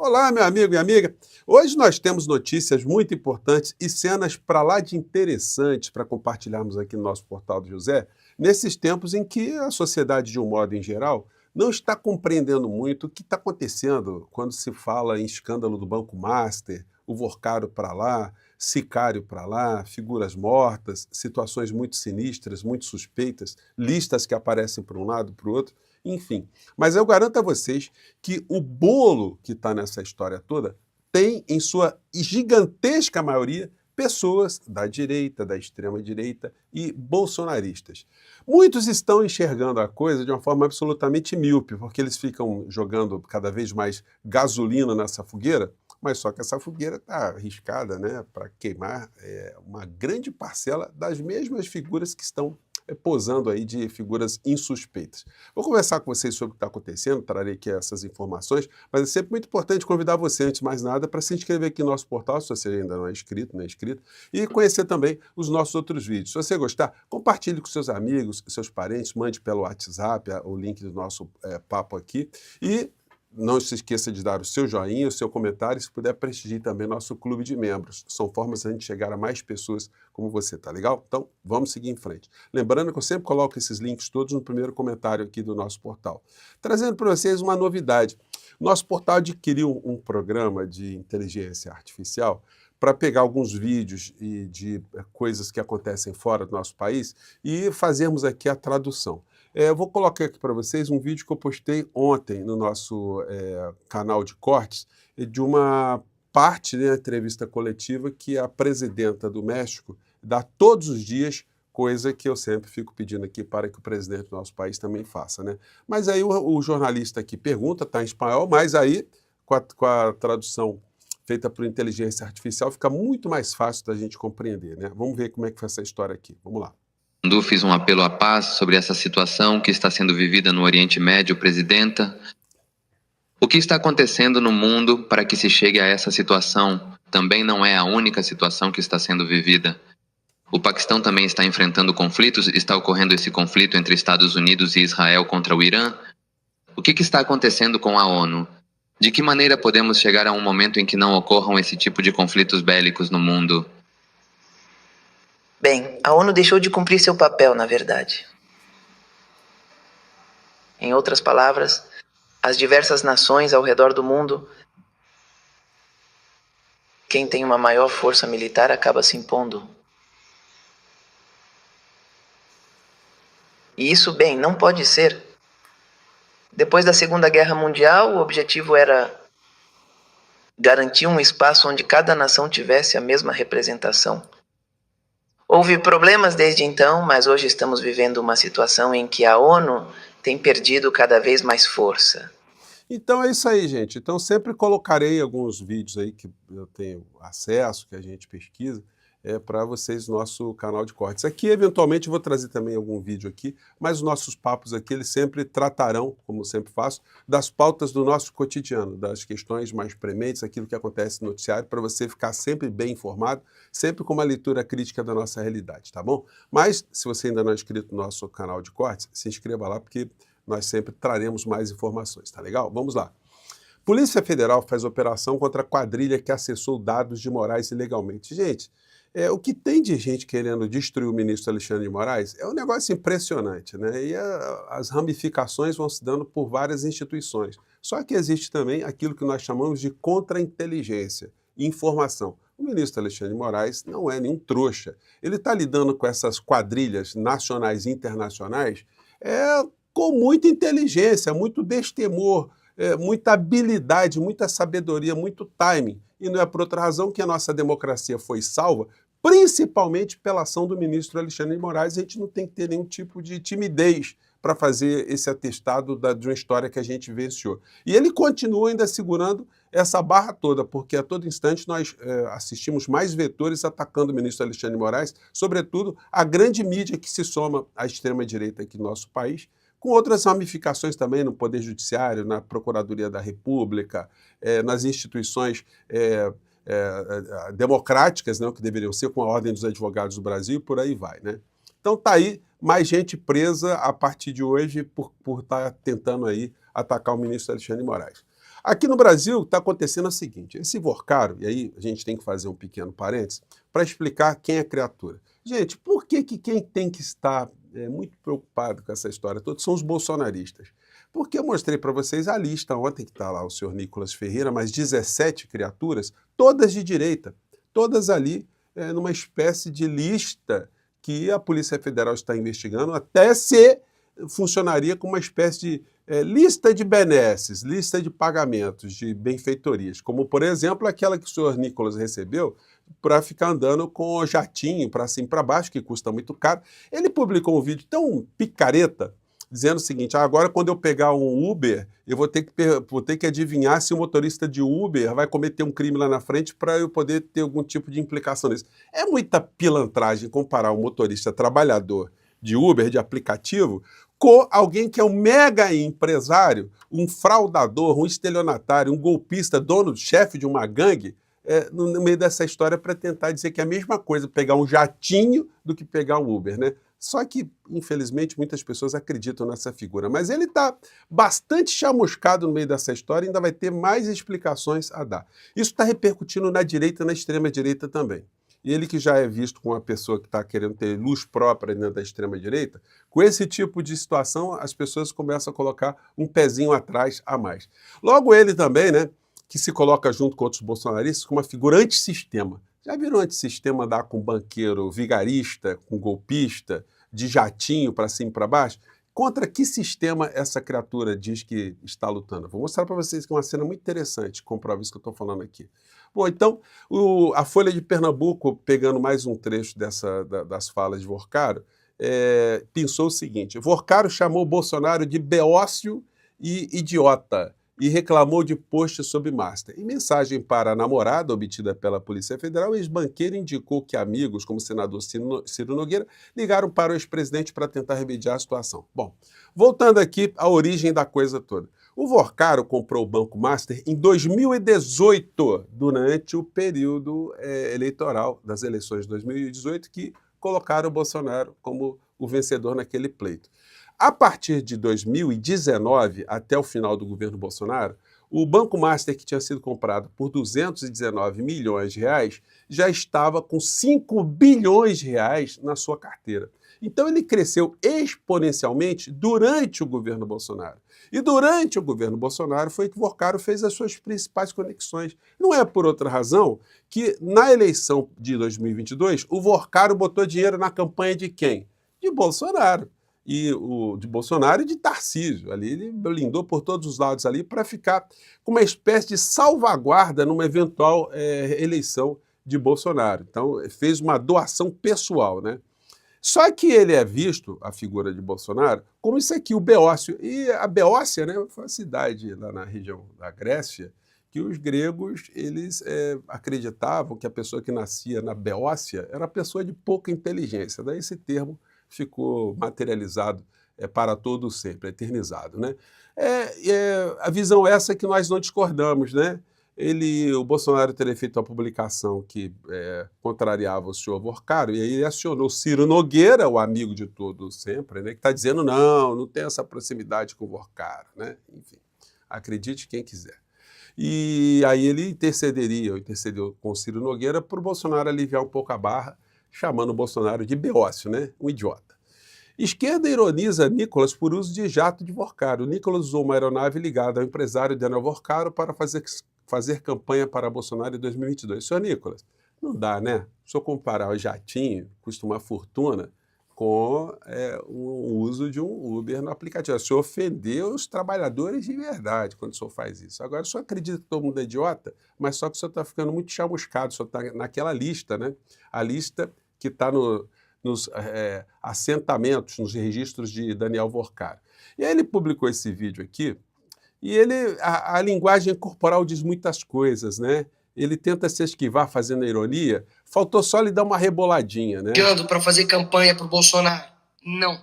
Olá, meu amigo e amiga. Hoje nós temos notícias muito importantes e cenas para lá de interessantes para compartilharmos aqui no nosso Portal do José, nesses tempos em que a sociedade, de um modo em geral, não está compreendendo muito o que está acontecendo quando se fala em escândalo do Banco Master, o Worcaro para lá, sicário para lá, figuras mortas, situações muito sinistras, muito suspeitas, listas que aparecem para um lado e para o outro, enfim. Mas eu garanto a vocês que o bolo que está nessa história toda tem, em sua gigantesca maioria, pessoas da direita, da extrema-direita e bolsonaristas. Muitos estão enxergando a coisa de uma forma absolutamente míope, porque eles ficam jogando cada vez mais gasolina nessa fogueira, mas só que essa fogueira está arriscada, né, para queimar uma grande parcela das mesmas figuras que estão posando aí de figuras insuspeitas. Vou conversar com vocês sobre o que está acontecendo, trarei aqui essas informações, mas é sempre muito importante convidar você, antes de mais nada, para se inscrever aqui no nosso portal, se você ainda não é inscrito, e conhecer também os nossos outros vídeos. Se você gostar, compartilhe com seus amigos, seus parentes, mande pelo WhatsApp o link do nosso papo aqui e não se esqueça de dar o seu joinha, o seu comentário, se puder prestigiar também nosso clube de membros. São formas de a gente chegar a mais pessoas como você, tá legal? Então, vamos seguir em frente. Lembrando que eu sempre coloco esses links todos no primeiro comentário aqui do nosso portal. Trazendo para vocês uma novidade. Nosso portal adquiriu um programa de inteligência artificial para pegar alguns vídeos de coisas que acontecem fora do nosso país e fazermos aqui a tradução. Eu vou colocar aqui para vocês um vídeo que eu postei ontem no nosso canal de cortes de uma parte da entrevista coletiva que a presidenta do México dá todos os dias, coisa que eu sempre fico pedindo aqui para que o presidente do nosso país também faça, né? Mas aí o jornalista aqui pergunta, está em espanhol, mas aí com a tradução feita por inteligência artificial fica muito mais fácil da gente compreender, né? Vamos ver como é que foi essa história aqui. Vamos lá. Fiz um apelo à paz sobre essa situação que está sendo vivida no Oriente Médio, presidenta. O que está acontecendo no mundo para que se chegue a essa situação também não é a única situação que está sendo vivida. O Paquistão também está enfrentando conflitos, está ocorrendo esse conflito entre Estados Unidos e Israel contra o Irã. O que está acontecendo com a ONU? De que maneira podemos chegar a um momento em que não ocorram esse tipo de conflitos bélicos no mundo? Bem, a ONU deixou de cumprir seu papel, na verdade. Em outras palavras, as diversas nações ao redor do mundo, quem tem uma maior força militar acaba se impondo. E isso, bem, não pode ser. Depois da Segunda Guerra Mundial, o objetivo era garantir um espaço onde cada nação tivesse a mesma representação. Houve problemas desde então, mas hoje estamos vivendo uma situação em que a ONU tem perdido cada vez mais força. Então é isso aí, gente. Então sempre colocarei alguns vídeos aí que eu tenho acesso, que a gente pesquisa, para vocês no nosso canal de cortes. Aqui, eventualmente, eu vou trazer também algum vídeo aqui, mas os nossos papos aqui, eles sempre tratarão, como sempre faço, das pautas do nosso cotidiano, das questões mais prementes, aquilo que acontece no noticiário, para você ficar sempre bem informado, sempre com uma leitura crítica da nossa realidade, tá bom? Mas, se você ainda não é inscrito no nosso canal de cortes, se inscreva lá, porque nós sempre traremos mais informações, tá legal? Vamos lá. Polícia Federal faz operação contra a quadrilha que acessou dados de Moraes ilegalmente. Gente, o que tem de gente querendo destruir o ministro Alexandre de Moraes é um negócio impressionante, né? E as ramificações vão se dando por várias instituições. Só que existe também aquilo que nós chamamos de contra-inteligência, informação. O ministro Alexandre de Moraes não é nenhum trouxa. Ele está lidando com essas quadrilhas nacionais e internacionais com muita inteligência, muito destemor, muita habilidade, muita sabedoria, muito timing. E não é por outra razão que a nossa democracia foi salva, principalmente pela ação do ministro Alexandre de Moraes. A gente não tem que ter nenhum tipo de timidez para fazer esse atestado de uma história que a gente vivenciou. E ele continua ainda segurando essa barra toda, porque a todo instante nós assistimos mais vetores atacando o ministro Alexandre de Moraes, sobretudo a grande mídia que se soma à extrema-direita aqui no nosso país, com outras ramificações também no Poder Judiciário, na Procuradoria da República, nas instituições democráticas, né, que deveriam ser, com a Ordem dos Advogados do Brasil, e por aí vai, né? Então tá aí mais gente presa a partir de hoje por estar tentando aí atacar o ministro Alexandre de Moraes. Aqui no Brasil está acontecendo o seguinte, esse Vorcaro, e aí a gente tem que fazer um pequeno parênteses, para explicar quem é a criatura. Gente, por que quem tem que estar muito preocupado com essa história toda são os bolsonaristas? Porque eu mostrei para vocês a lista ontem, que está lá o senhor Nicolas Ferreira, mais 17 criaturas, todas de direita, todas ali numa espécie de lista que a Polícia Federal está investigando, até se funcionaria como uma espécie de lista de benesses, lista de pagamentos, de benfeitorias, como, por exemplo, aquela que o senhor Nicolas recebeu para ficar andando com o jatinho para cima e para baixo, que custa muito caro. Ele publicou um vídeo tão picareta, dizendo o seguinte, agora quando eu pegar um Uber, eu vou ter que adivinhar se o motorista de Uber vai cometer um crime lá na frente para eu poder ter algum tipo de implicação nisso. É muita pilantragem comparar um motorista trabalhador de Uber, de aplicativo, com alguém que é um mega empresário, um fraudador, um estelionatário, um golpista, dono, chefe de uma gangue, no meio dessa história para tentar dizer que é a mesma coisa pegar um jatinho do que pegar um Uber, né? Só que, infelizmente, muitas pessoas acreditam nessa figura. Mas ele está bastante chamuscado no meio dessa história e ainda vai ter mais explicações a dar. Isso está repercutindo na direita e na extrema-direita também. E ele que já é visto como uma pessoa que está querendo ter luz própria dentro da extrema-direita, com esse tipo de situação, as pessoas começam a colocar um pezinho atrás a mais. Logo ele também, né, que se coloca junto com outros bolsonaristas como uma figura antissistema. Já viram antissistema andar com banqueiro vigarista, com golpista, de jatinho para cima e para baixo? Contra que sistema essa criatura diz que está lutando? Vou mostrar para vocês que é uma cena muito interessante, comprova isso que eu estou falando aqui. Bom, então, a Folha de Pernambuco, pegando mais um trecho das falas de Vorcaro, pensou o seguinte, Vorcaro chamou Bolsonaro de beócio e idiota, e reclamou de post sobre Master. Em mensagem para a namorada obtida pela Polícia Federal, o ex-banqueiro indicou que amigos, como o senador Ciro Nogueira, ligaram para o ex-presidente para tentar remediar a situação. Bom, voltando aqui à origem da coisa toda. O Vorcaro comprou o Banco Master em 2018, durante o período eleitoral das eleições de 2018, que colocaram o Bolsonaro como o vencedor naquele pleito. A partir de 2019, até o final do governo Bolsonaro, o Banco Master, que tinha sido comprado por 219 milhões de reais, já estava com 5 bilhões de reais na sua carteira. Então ele cresceu exponencialmente durante o governo Bolsonaro. E durante o governo Bolsonaro foi que o Vorcaro fez as suas principais conexões. Não é por outra razão que na eleição de 2022 o Vorcaro botou dinheiro na campanha de quem? De Bolsonaro. De Bolsonaro e de Tarcísio. Ali ele blindou por todos os lados ali para ficar com uma espécie de salvaguarda numa eventual eleição de Bolsonaro. Então, fez uma doação pessoal, né? Só que ele é visto, a figura de Bolsonaro, como isso aqui, o Beócio. E a Beócia, né, foi uma cidade lá na região da Grécia, que os gregos eles acreditavam que a pessoa que nascia na Beócia era uma pessoa de pouca inteligência. Daí esse termo ficou materializado para todo sempre, eternizado, né? A visão essa que nós não discordamos, né? O Bolsonaro teria feito uma publicação que contrariava o senhor Vorcaro, e aí ele acionou Ciro Nogueira, o amigo de todos sempre, né? Que está dizendo, não tem essa proximidade com o Vorcaro, né? Enfim, acredite quem quiser. E aí ele intercedeu com o Ciro Nogueira para o Bolsonaro aliviar um pouco a barra, chamando o Bolsonaro de beócio, né? Um idiota. Esquerda ironiza Nicolas por uso de jato de Vorcaro. Nicolas usou uma aeronave ligada ao empresário Daniel Vorcaro para fazer campanha para Bolsonaro em 2022. Senhor Nicolas, não dá, né? Se eu comparar o jatinho, custa uma fortuna, com o uso de um Uber no aplicativo. O senhor ofendeu os trabalhadores de verdade quando o senhor faz isso. Agora, o senhor acredita que todo mundo é idiota, mas só que o senhor está ficando muito chamuscado, o senhor está naquela lista, né? A lista que está nos assentamentos, nos registros de Daniel Vorcaro. E aí ele publicou esse vídeo aqui, e a linguagem corporal diz muitas coisas, né? Ele tenta se esquivar fazendo ironia, faltou só lhe dar uma reboladinha, né? Para fazer campanha para o Bolsonaro. Não.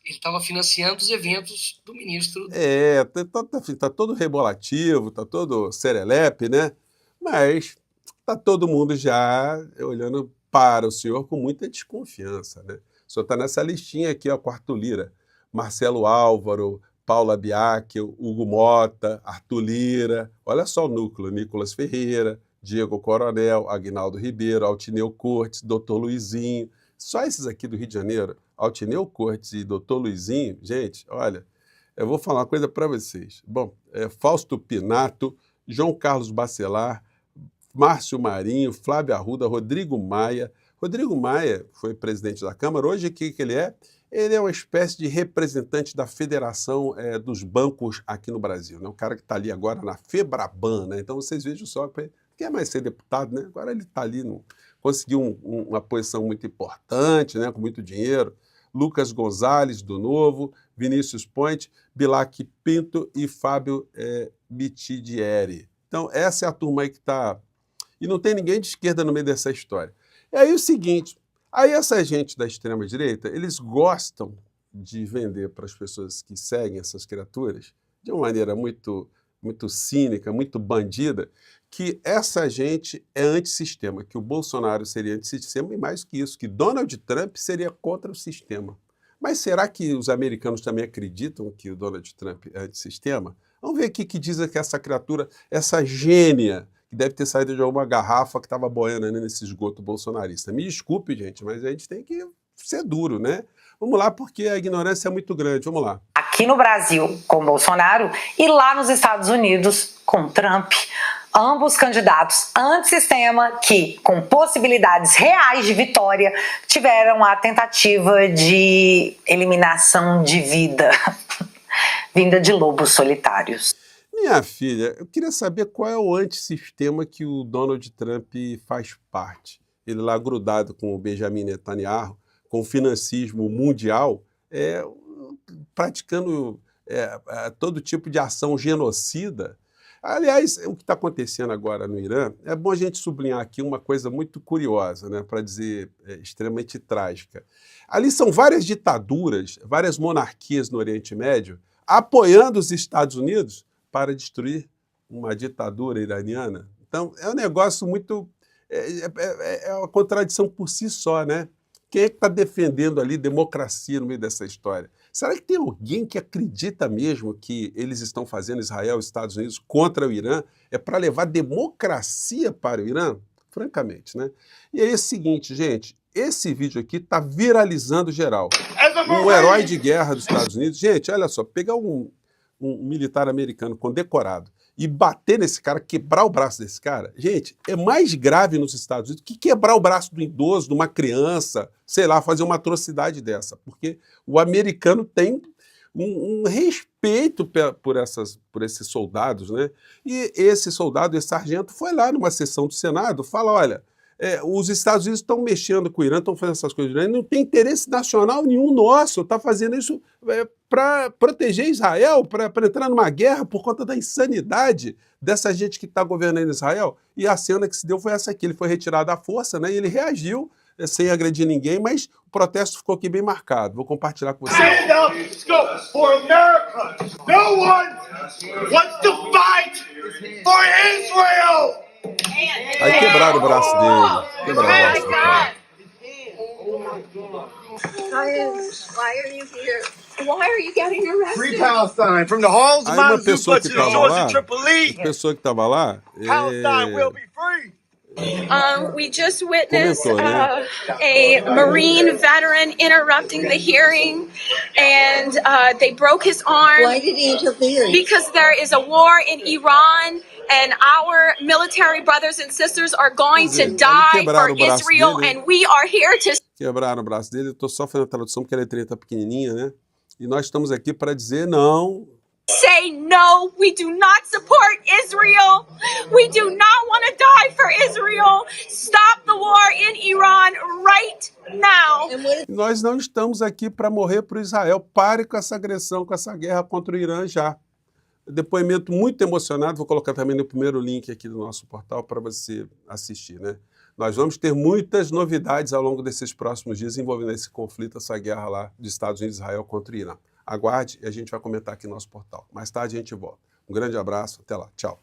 Ele estava financiando os eventos do ministro. Tá todo rebolativo, tá todo serelepe, né? Mas tá todo mundo já olhando para o senhor com muita desconfiança, né? O senhor está nessa listinha aqui, ó, Quarto Lira. Marcelo Álvaro, Paula Biacchio, Hugo Mota, Arthur Lira, olha só o núcleo, Nicolas Ferreira, Diego Coronel, Aguinaldo Ribeiro, Altineu Cortes, Dr. Luizinho, só esses aqui do Rio de Janeiro, Altineu Cortes e Dr. Luizinho, gente, olha, eu vou falar uma coisa para vocês. Bom, Fausto Pinato, João Carlos Bacelar, Márcio Marinho, Flávio Arruda, Rodrigo Maia. Rodrigo Maia foi presidente da Câmara, hoje o que ele é? Ele é uma espécie de representante da Federação dos Bancos aqui no Brasil, né? O cara que está ali agora na Febraban, né? Então vocês vejam só, quer mais ser deputado, né? Agora ele está ali, conseguiu uma posição muito importante, né? Com muito dinheiro. Lucas Gonzalez, do Novo, Vinícius Pointe, Bilac Pinto e Fábio Mitidieri. Então essa é a turma aí que está... E não tem ninguém de esquerda no meio dessa história. E aí o seguinte, aí essa gente da extrema-direita, eles gostam de vender para as pessoas que seguem essas criaturas, de uma maneira muito, muito cínica, muito bandida, que essa gente é antissistema, que o Bolsonaro seria antissistema e mais que isso, que Donald Trump seria contra o sistema. Mas será que os americanos também acreditam que o Donald Trump é antissistema? Vamos ver o que diz aqui essa criatura, essa gênia, que deve ter saído de alguma garrafa que estava boiando nesse esgoto bolsonarista. Me desculpe, gente, mas a gente tem que ser duro, né? Vamos lá, porque a ignorância é muito grande. Vamos lá. Aqui no Brasil, com Bolsonaro, e lá nos Estados Unidos, com Trump. Ambos candidatos antissistema que, com possibilidades reais de vitória, tiveram a tentativa de eliminação de vida, vinda de lobos solitários. Minha filha, eu queria saber qual é o antissistema que o Donald Trump faz parte. Ele lá grudado com o Benjamin Netanyahu, com o financismo mundial, praticando todo tipo de ação genocida. Aliás, o que está acontecendo agora no Irã, é bom a gente sublinhar aqui uma coisa muito curiosa, né, para dizer extremamente trágica. Ali são várias ditaduras, várias monarquias no Oriente Médio, apoiando os Estados Unidos para destruir uma ditadura iraniana. Então, é um negócio muito... É uma contradição por si só, né? Quem é que está defendendo ali democracia no meio dessa história? Será que tem alguém que acredita mesmo que eles estão fazendo Israel e Estados Unidos contra o Irã para levar democracia para o Irã? Francamente, né? E aí é o seguinte, gente, esse vídeo aqui está viralizando geral. Um herói de guerra dos Estados Unidos. Gente, olha só, pegar um militar americano condecorado e bater nesse cara, quebrar o braço desse cara, gente, é mais grave nos Estados Unidos que quebrar o braço do idoso, de uma criança, sei lá, fazer uma atrocidade dessa, porque o americano tem um respeito por esses soldados, né? E esse soldado, esse sargento, foi lá numa sessão do Senado, fala, olha, os Estados Unidos estão mexendo com o Irã, estão fazendo essas coisas, não tem interesse nacional nenhum nosso, está fazendo isso para proteger Israel, para entrar numa guerra por conta da insanidade dessa gente que está governando Israel. E a cena que se deu foi essa aqui, ele foi retirado à força, né, e ele reagiu sem agredir ninguém, mas o protesto ficou aqui bem marcado. Vou compartilhar com vocês. Stand up for America. No one wants to fight for Israel. Aí quebraram o braço dele. Quebraram o braço do cara. Why are you here? Why are you getting arrested? Free Palestine from the halls of Aí uma Mount pessoa Zupa que to the estava shores lá, of Tripoli. Palestine will be free. We just witnessed Comentou, né? a Marine veteran interrupting the hearing, and they broke his arm. Why did he interfere? Because there is a war in Iran, and our military brothers and sisters are going to die for Israel, and we are here to... Quebraram o braço dele, eu estou só fazendo a tradução porque a letrinha está pequenininha, né? E nós estamos aqui para dizer não. Say no, we do not support Israel. We do not want to die for Israel. Stop the war in Iran right now. Nós não estamos aqui para morrer para Israel. Pare com essa agressão, com essa guerra contra o Irã já. Depoimento muito emocionado, vou colocar também no primeiro link aqui do nosso portal para você assistir, né? Nós vamos ter muitas novidades ao longo desses próximos dias envolvendo esse conflito, essa guerra lá dos Estados Unidos e Israel contra o Irã. Aguarde e a gente vai comentar aqui no nosso portal. Mais tarde a gente volta. Um grande abraço, até lá, tchau.